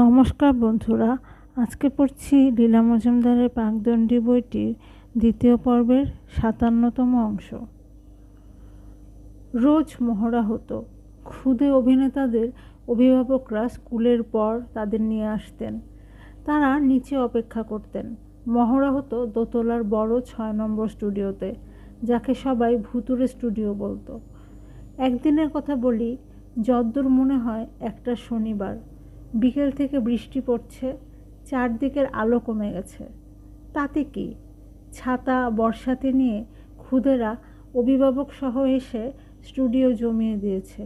নমস্কার বন্ধুরা, আজকে পড়ছি লীলা মজুমদারের পাকদণ্ডী বইটির দ্বিতীয় পর্বের ৫৭তম অংশ। রোজ মহড়া হতো। ক্ষুদে অভিনেতাদের অভিভাবকরা স্কুলের পর তাদের নিয়ে আসতেন। তারা নিচে অপেক্ষা করতেন। মহড়া হতো দোতলার বড় ৬ নম্বর স্টুডিওতে, যাকে সবাই ভুতুড়ে স্টুডিও বলতো। একদিনের কথা বলি, যদ্দূর মনে হয় একটা শনিবার। বিকেল থেকে বৃষ্টি পড়ছে, চারদিকের আলো কমে গেছে। তাতে কি, ছাতা বর্ষাতে নিয়ে খুদেরা অভিভাবক সহ এসে স্টুডিও জমিয়ে দিয়েছে।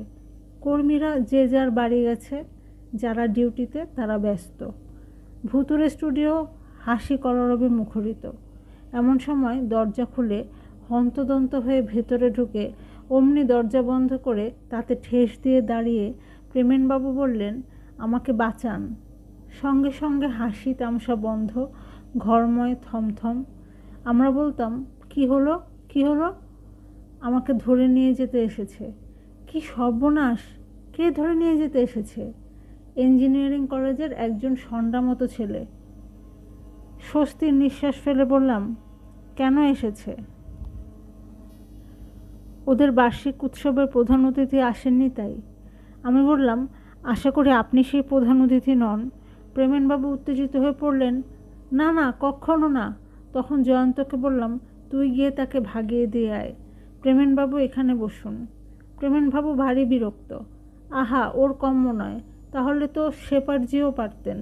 কর্মীরা যে যার বাড়ি গেছে, যারা ডিউটিতে তারা ব্যস্ত। ভুতুরে স্টুডিও হাসি কলরবে মুখরিত। এমন সময় দরজা খুলে হন্তদন্ত হয়ে ভেতরে ঢুকে অমনি দরজা বন্ধ করে তাতে ঠেস দিয়ে দাঁড়িয়ে প্রেমেনবাবু বললেন, আমাকে বাঁচান। সঙ্গে সঙ্গে হাসি তামসা বন্ধ, ঘরময় থমথম। আমরা বলতাম, কি হলো কি হলো? আমাকে ধরে নিয়ে যেতে এসেছে। কি সর্বনাশ! কে ধরে নিয়ে যেতে এসেছে? ইঞ্জিনিয়ারিং কলেজের একজন সন্ডা মতো ছেলে। স্বস্তির নিঃশ্বাস ফেলে বললাম, কেন এসেছে? ওদের বার্ষিক উৎসবের প্রধান অতিথি আসেননি তাই। আমি বললাম, আশা করি আপনি সেই প্রধান অতিথি নন। প্রেমেনবাবু উত্তেজিত হয়ে পড়লেন, না না, কখনো না। তখন জয়ন্তকে বললাম, তুই গিয়ে তাকে ভাগিয়ে দিয়ে আয়। প্রেমেনবাবু এখানে বসুন। প্রেমেনবাবু ভারী বিরক্ত। আহা, ওর কম্য নয়। তাহলে তো শেপার্জিও পারতেন।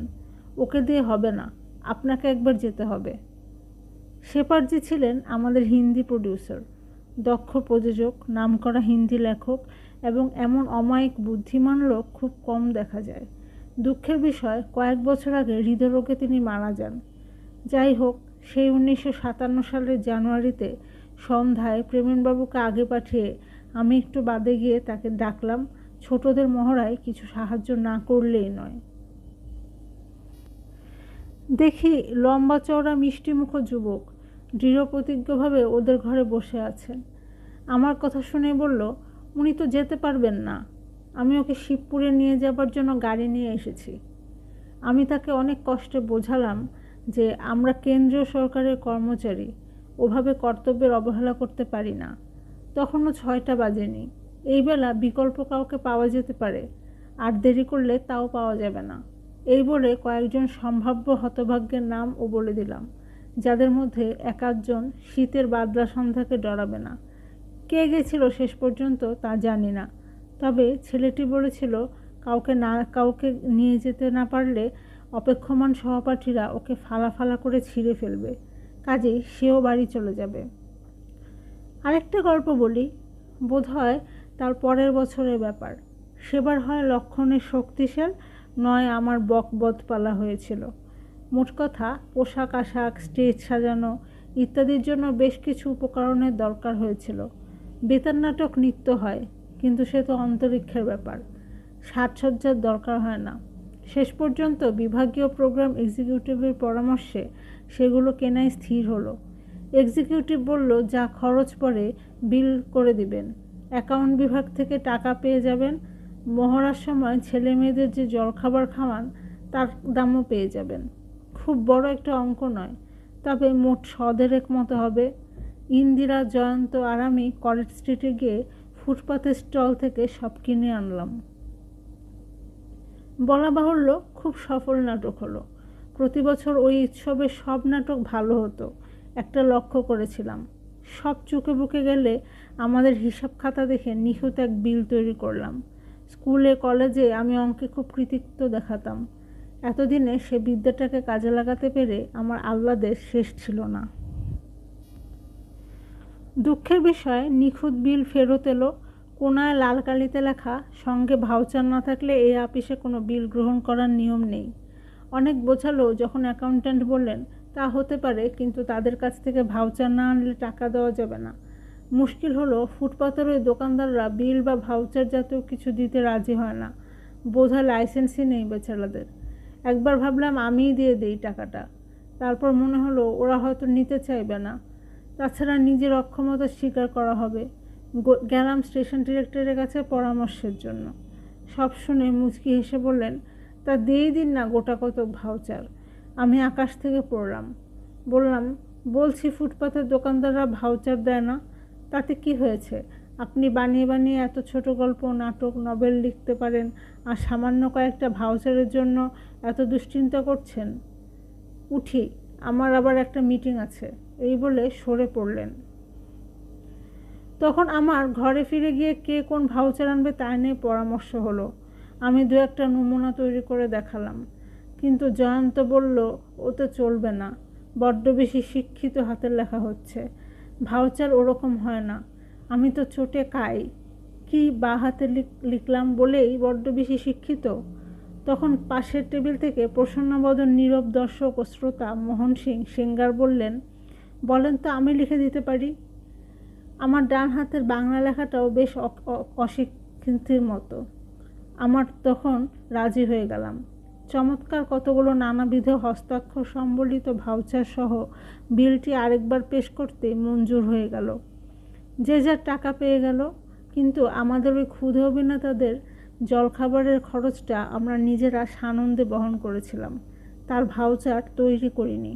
ওকে দিয়ে হবে না, আপনাকে একবার যেতে হবে। শেপার্জি ছিলেন আমাদের হিন্দি প্রডিউসার, দক্ষ প্রযোজক, নামকরা হিন্দি লেখক এবং এমন অমায়িক বুদ্ধিমান লোক খুব কম দেখা যায়। দুঃখের বিষয়, কয়েক বছর আগে হৃদরোগে তিনি মারা যান। যাই হোক, সেই 1957 সালের জানুয়ারিতে সন্ধ্যায় প্রেমেনবাবুকে আগে পাঠিয়ে আমি একটু বাদে গিয়ে তাকে ডাকলাম ছোটদের মহড়ায় কিছু সাহায্য না করলেই নয়। দেখি লম্বা চওড়া মিষ্টিমুখ যুবক দৃঢ়প্রতিজ্ঞভাবে ওদের ঘরে বসে আছেন। আমার কথা শুনে বলল, উনি তো যেতে পারবেন না। আমি ওকে শিবপুরে নিয়ে যাবার জন্য গাড়ি নিয়ে এসেছি। আমি তাকে অনেক কষ্টে বোঝালাম যে আমরা কেন্দ্রীয় সরকারের কর্মচারী, ওভাবে কর্তব্যের অবহেলা করতে পারি না। তখনও 6টা বাজেনি। এই বেলা বিকল্প কাউকে পাওয়া যেতে পারে, আর দেরি করলে তাও পাওয়া যাবে না। এই বলে কয়েকজন সম্ভাব্য হতভাগ্যের নাম ও বলে দিলাম, যাদের মধ্যে এক আধজন শীতের বাদলা সন্ধ্যাকে ডরাবে না। কে গেছিল শেষ পর্যন্ত তা জানি না, তবে ছেলেটি বলেছিল কাউকে নিয়ে যেতে না পারলে অপেক্ষমান সহপাঠীরা ওকে ফালা ফালা করে ছিঁড়ে ফেলবে, কাজেই সেও বাড়ি চলে যাবে। আরেকটা গল্প বলি, বোধহয় তার পরের বছরের ব্যাপার। সেবার হয় লক্ষণের শক্তিশাল, নয় আমার বকবদপালা হয়েছিল। মোট কথা, পোশাক আশাক, স্টেজ সাজানো ইত্যাদির জন্য বেশ কিছু উপকরণের দরকার হয়েছিল। বেতার নাটক নিত্য হয়, কিন্তু সে তো অন্তরিক্ষের ব্যাপার, সাজসজ্জার দরকার হয় না। শেষ পর্যন্ত বিভাগীয় প্রোগ্রাম এক্সিকিউটিভের পরামর্শে সেগুলো কেনাই স্থির হলো। এক্সিকিউটিভ বলল, যা খরচ পড়ে বিল করে দিবেন, অ্যাকাউন্ট বিভাগ থেকে টাকা পেয়ে যাবেন। মহড়ার সময় ছেলে মেয়েদের যে জলখাবার খাওয়ান তার দামও পেয়ে যাবেন। খুব বড় একটা অঙ্ক নয়, তবে মোট 100 মতো হবে। ইন্দিরা, জয়ন্ত আর আমি কলেজ স্ট্রিটে গিয়ে ফুটপাতের স্টল থেকে সব কিনে আনলাম। বলা বাহুল্য, খুব সফল নাটক হলো। প্রতি বছর ওই উৎসবের সব নাটক ভালো হতো, একটা লক্ষ্য করেছিলাম। সব চুকে বুকে গেলে আমাদের হিসাব খাতা দেখে নিখুঁত এক বিল তৈরি করলাম। স্কুলে কলেজে আমি অঙ্কে খুব কৃতিত্ব দেখাতাম। এতদিনে সে বিদ্যাটাকে কাজে লাগাতে পেরে আমার আহ্লাদের শেষ ছিল না। দুঃখের বিষয়, নিখুঁত বিল ফেরত এলো। কোনায় লাল কালিতে লেখা, সঙ্গে ভাউচার না থাকলে এই আপিসে কোনো বিল গ্রহণ করার নিয়ম নেই। অনেক বোঝালো, যখন অ্যাকাউন্ট্যান্ট বললেন, তা হতে পারে, কিন্তু তাদের কাছ থেকে ভাউচার না আনলে টাকা দেওয়া যাবে না। মুশকিল হলো, ফুটপাতের ওই দোকানদাররা বিল বা ভাউচার জাতীয় কিছু দিতে রাজি হয় না। বোধহয় লাইসেন্সই নেই বেচারাদের। একবার ভাবলাম আমিই দিয়ে দিই টাকাটা। তারপর মনে হলো ওরা হয়তো নিতে চাইবে না, তাছাড়া নিজের অক্ষমতা স্বীকার করা হবে। গেলাম স্টেশন ডিরেক্টরের কাছে পরামর্শের জন্য। সব শুনে মুচকি হেসে বললেন, তা দিয়েই দিন না গোটা কত ভাউচার। আমি আকাশ থেকে পড়লাম, বললাম, বলছি ফুটপাতের দোকানদাররা ভাউচার দেয় না, তাতে কি হয়েছে? আপনি বানিয়ে বানিয়ে এত ছোট গল্প, নাটক, নভেল লিখতে পারেন, আর সামান্য কয়েকটা ভাউচারের জন্য এত দুশ্চিন্তা করছেন। উঠি, আমার আবার একটা মিটিং আছে, এই বলে সরে পড়লেন। তখন আমার ঘরে ফিরে গিয়ে কে কোন ভাউচার আনবে তা নিয়ে পরামর্শ হলো। আমি দু একটা নমুনা তৈরি করে দেখালাম, কিন্তু জয়ন্ত বলল, ওতে চলবে না, বড্ড বেশি শিক্ষিত হাতের লেখা হচ্ছে, ভাউচার ওরকম হয় না। আমি তো চোটে কাই, কি বা হাতে লিখলাম বলেই বড্ড বেশি শিক্ষিত? তখন পাশের টেবিল থেকে প্রসন্নবদন নীরব দর্শক ও শ্রোতা মোহন সিং সিঙ্গার বললেন, বলেন তো, আমি লিখে দিতে পারি। আমার ডান হাতের বাংলা লেখাটাও বেশ অশিক্ষিতের মতো। আমার তখন রাজি হয়ে গেলাম। চমৎকার কতগুলো নানাবিধ হস্তাক্ষর সম্বলিত ভাউচার সহ বিলটি আরেকবার পেশ করতে মঞ্জুর হয়ে গেল। যে যার টাকা পেয়ে গেল, কিন্তু আমাদের ওই ক্ষুধে অভিনেতাদের জলখাবারের খরচটা আমরা নিজেরা সানন্দে বহন করেছিলাম, তার ভাউচার তৈরি করিনি।